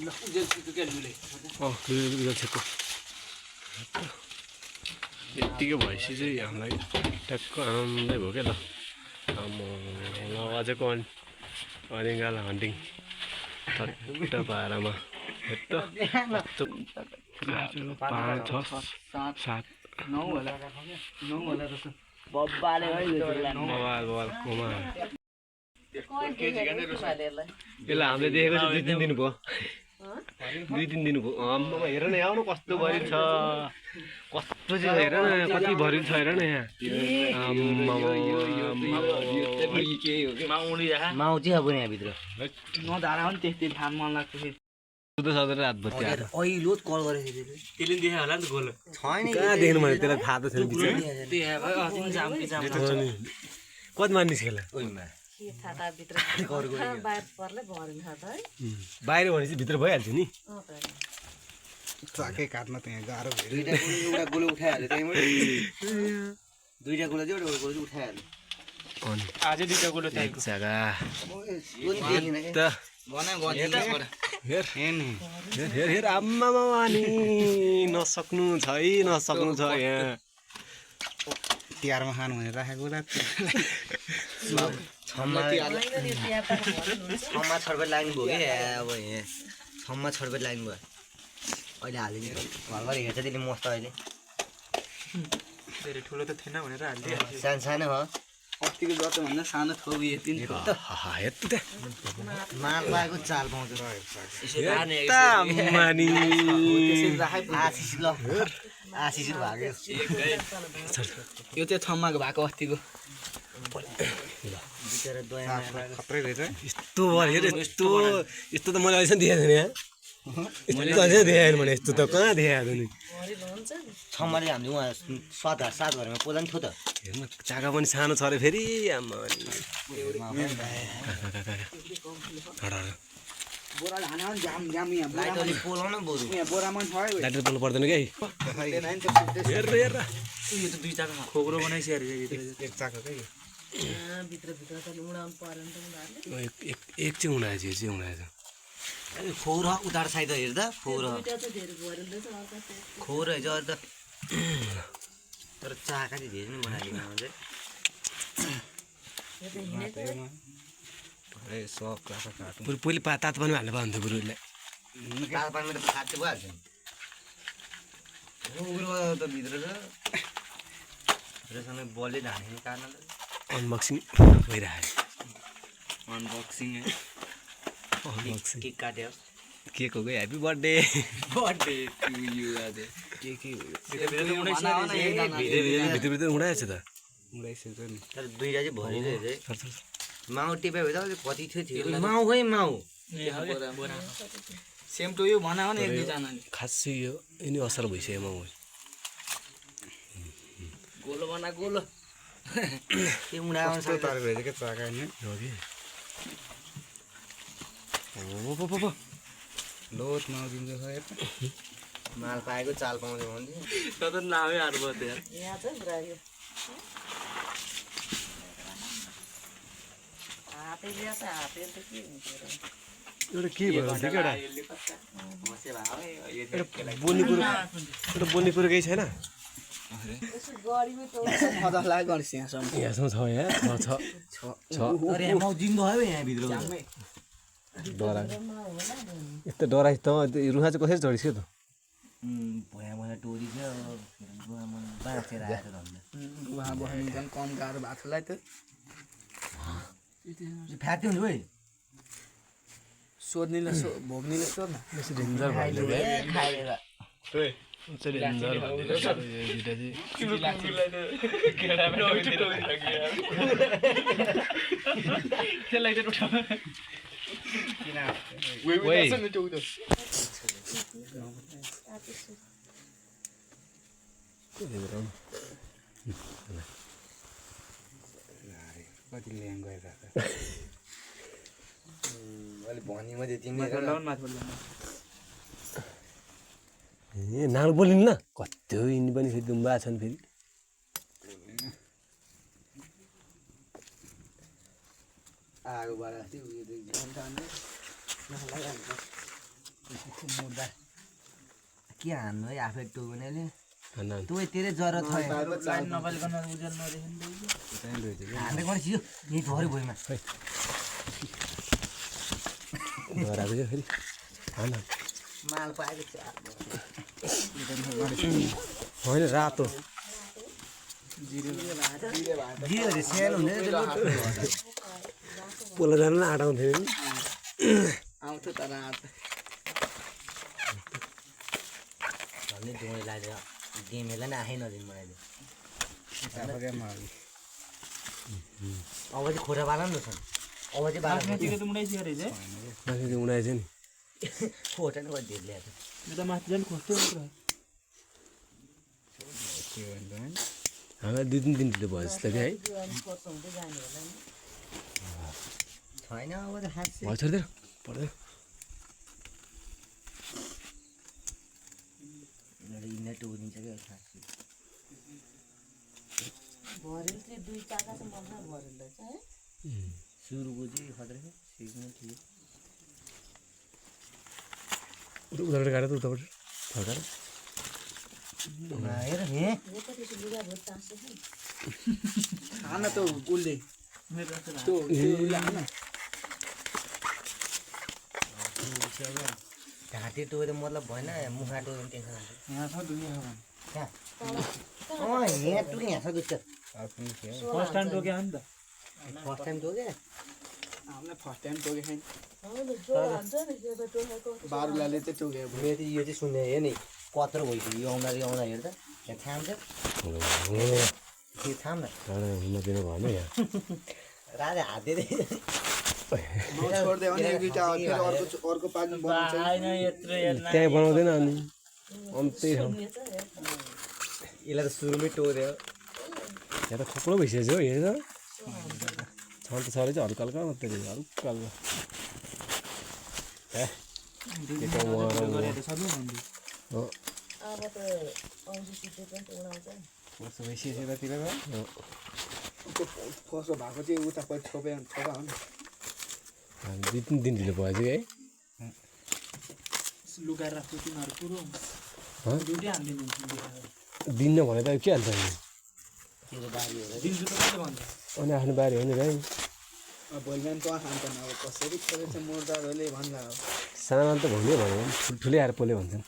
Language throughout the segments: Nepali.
उजेल छेको यत्तिकै भएपछि चाहिँ हामीलाई ट्याक्क आनन्दै भयो क्या ल आजको अरिङ्गाल हन्टिङ ठट्ट पारामा हेर्छ 5 6 7 9 होला बब्बालेकोमा यसलाई हामीले देखेको चाहिँ 2-3 दिन भयो 2-3 दिन भयो हेर न आउनु कस्तो भरिल छ कस्तो चाहिँ हेर न कति भरिल छ हेर न यहाँ माउ चाहिँ अब यहाँभित्र नधारा हो नि त्यस्तै थाहा मन लाग्छ सधैँ रातभर अहिले कल गरेको थियो त्यसले देखायो होला नि त गोल छैन कहाँ देख्नु भने त्यसलाई थाहा त छैन कति मानिस खेला बाहिर भनेपछि भित्र भइहाल्छ नि चाकै काट्न त यहाँ गाह्रो भयो एउटा गोलो उठाइहाल्यो त्यहीँबाट दुईटा गोलो चाहिँ एउटा गोलो उठाइहाल्यो आजै दुईटा गोलो एक जग्गा त हेर आम्मामा अनि नसक्नु छ यहाँ तिहारमा खानु भनेर राखेको होला छम्मा छड्पट लाग्नु भयो क्या अब यहाँ छम्मा छड्पट लाग्नु भयो अहिले हालिदिनु घरबाट हेर्छ त्यसले मस्त अहिले धेरै ठुलो त थिएन भनेर हाल्दियो सानो सानो हो अस्तिको जतोभन्दा सानो थो यति नि माल पाएको चाल पाउँछ आशिष ल आशिष भाग्यो यो चाहिँ छम्माको भएको अस्तिको खत्रै रहेछ यस्तो भयो यस्तो त मैले अहिलेसम्म देखाएको छैन यहाँ यस्तो देखाएन भने यस्तो त कहाँ देखाएको नि छम्माले हामीले उहाँ सात घरमा पोला नि थियो त हेर्नु चाका पनि सानो छ अरे फेरि आमा पोलाउन बरु लाइटर पोल्नु पर्दैन क्या हेर यो त दुई चाका खोक्रो बनाइसकेको एक चाका क्या एक चाहिँ उडाएछ यो चाहिँ उडाएछ खोर उतार साइड हेर्दा खोर रहेछ त तर चाका चाहिँ धेरै नै बनाइदिनु चाहिँ पहिले तातो पानीमा हाल्नु पाउँथ्यो बरु उसलाई तातो पानीमा त फाट्यो भइहाल्छ नि त भित्र छ भित्रसँग बलले ढानेको कारणले अनबक्सिङ भइरहेको अनबक्सिङ केक काट्यो केक हो कि ह्याप्पी बर्थडे टु यु आज के भित्र भित्र उडाएछ त उडाइसक्यो नि तर दुईटा चाहिँ भरिरहेछ माउ टिपे भए त कति थियो माउ खै माउ सेम टु यु बनायो नि एक दुईजनाले खासै यो यिनी असर भइसक्यो म गोलो बना गोलो त्यो उडाउन कस्तो तारेको रहेछ क्या चाका नि हो कि लोट नदिन्छ खै माल पाएको चाल पाउँछ भन्थ्यो त त नामै हार भयो त्यहाँ एउटा के भयो एउटा बोल्ने कुरो केही छैन यहाँसम्म छ यहाँ छ जिन्दो भयो यहाँभित्र डरा यस्तो डराइ त रुखा चाहिँ कसरी चढिस् क्या त भुवा मलाई टोरी थियो बाँचेर आएर उहाँ बस्नु झन् कम गाह्रो भएको थिएलाई त फ्याँक्थ्यो नि भाइ सोध्नेले भोग्नेले सोध्न डेन्जर भयो खाएर डेन्जर त्यसलाई चाहिँ उठाउनु कति ल्याङ गरिरहेको अहिले भनिमा त्यति ए नाल बोलिन् न कति हो यिनी पनि फेरि दुम्बा छन् फेरि आगोबाट मुर्दा के हान्नु है आफै टोक्नेले हान्न तँ तेरे जरुरत है लाइन नपालिकन उज्यालो नदेखि हान्दै गर्छ यो यही झऱ्यो भुइँमा धराएको चाहिँ फेरि हान माल पाएको छ होइन रातो जियोहरू सानो हुँदैन पोलो जानु पनि आँटाउँथ्यो नि आउँथ्यो तर झन्डै डोरी लागेर गेमहरूलाई नि आफै नदिनु मलाई अब चाहिँ खोटा बाला नि छन् अब चाहिँ बाला त उडाइसक्यो रहेछ माथि उडाएछ नि खोटा नि कति धेरै ल्याएको यो त माथि झन् खोज्थ्यो हामीलाई 2-3 दिन ढिलो भयो जस्तो कि है छैन अब त खास भयो छोडिदिएर पढ्दैन यिनीहरू टोकिदिन्छ क्या खास सुरुको चाहिँ खतरा सिक्नु थियो उताबाट काटेर त उताबाट फर्काएर हेर हे खान त उसले घाँटी टोकेर मतलब भएन मुखा टोकेर टेन्सन हुन्छ यहाँ छ दुनियाँ यहाँ टोके यहाँ छ दुध फर्स्ट टाइम टोक्यो नि त फर्स्ट टाइम टोके हामीलाई फर्स्ट टाइम टोके छैन बारुलाले चाहिँ टोक्यो मेरो चाहिँ यो चाहिँ सुन्ने हो नि कत्रो भइसक्यो यो आउँदा हेर्दा यहाँ थाम्छ त्यो थाम न हुन दिनु भएन यहाँ राजा हात दिँदै अर्को पानी त्यहाँ बनाउँदैन अनि त्यही ठाउँ यसलाई त सुरुमै टोक्यो यहाँ त खोक्रो भइसकेको छ हो हेरेर छन् त सरै चाहिँ हल्का हल्का मात्रै हल्का हल्का फसो भएको चाहिँ उता पछि छोपा हो नि 2-3 दिन ढिलो भयो चाहिँ है लुगाएर राख्छु तिमीहरू पुरो ड्युटी हान्दिनु दिन्न भने त के हाल्छ नि दिन्छु त कहिले भन्छ अनि आफ्नो बारी हो नि भाइ भोलि बिहान कहाँ खान्छन् अब कसरी खेलेछ मुर्दाहरूले भन्ला अब सानो त भन्यो भने ठुल्ठुलै आएर पोले भन्छन्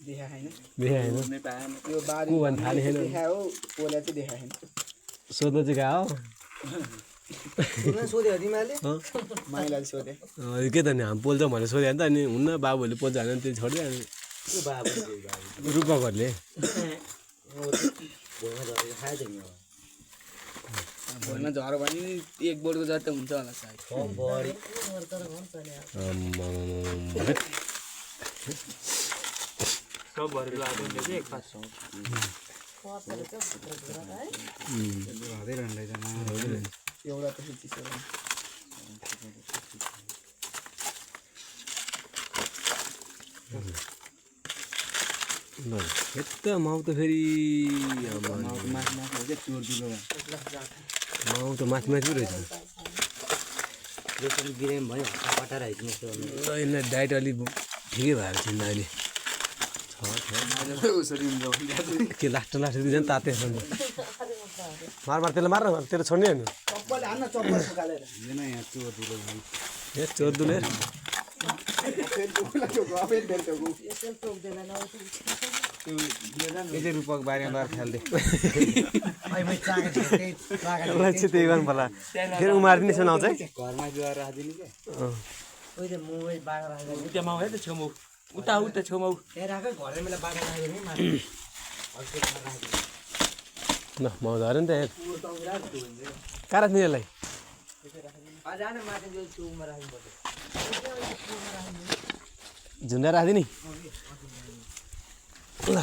देखा छैन देखा होइन यो बारी को भन्नु थाले छैन देखा हो पोला चाहिँ देखा छैन सोध्नु चाहिँ गएको सोध्यो तिमीहरूले माइलाले सोधे के त नि हामी पोल्छौँ भनेर सोध्यो नि त अनि हुन्न बाबुहरूले पोल्छ भने त्यो छोडिदियो अनि त्यो बाबु रूपकहरूले भुइँमा झरेको खायो त नि भोलिमा झऱ्यो भने नि 1 बोर्डको जति हुन्छ होला सायद बढी सब भरेर लाग्यो भने चाहिँ एक पास छ एउटा त चिज यता माउ त फेरि माउ त माथि माथि रहेछ जसरी बिरामी भयो कटाएर आइदिनु यसलाई डाइट अलिक ठिकै भएर छैन अहिले के लास्ट दिन झन् ताते मार त्यसलाई मार तेरो छोड्ने होइन चोर्दुले रूपक बारीमा खेल्दै त्यही गर्नु पर्ला फेरि उमारिदिने सुनाउँछ है घरमा गएर राखिदिनु क्या त्यहाँ माउ है त छेउमा उता उता छेउमा ल म झऱ्यो नि त कहाँ राख्ने यसलाई झुन्डा राखिदिने ल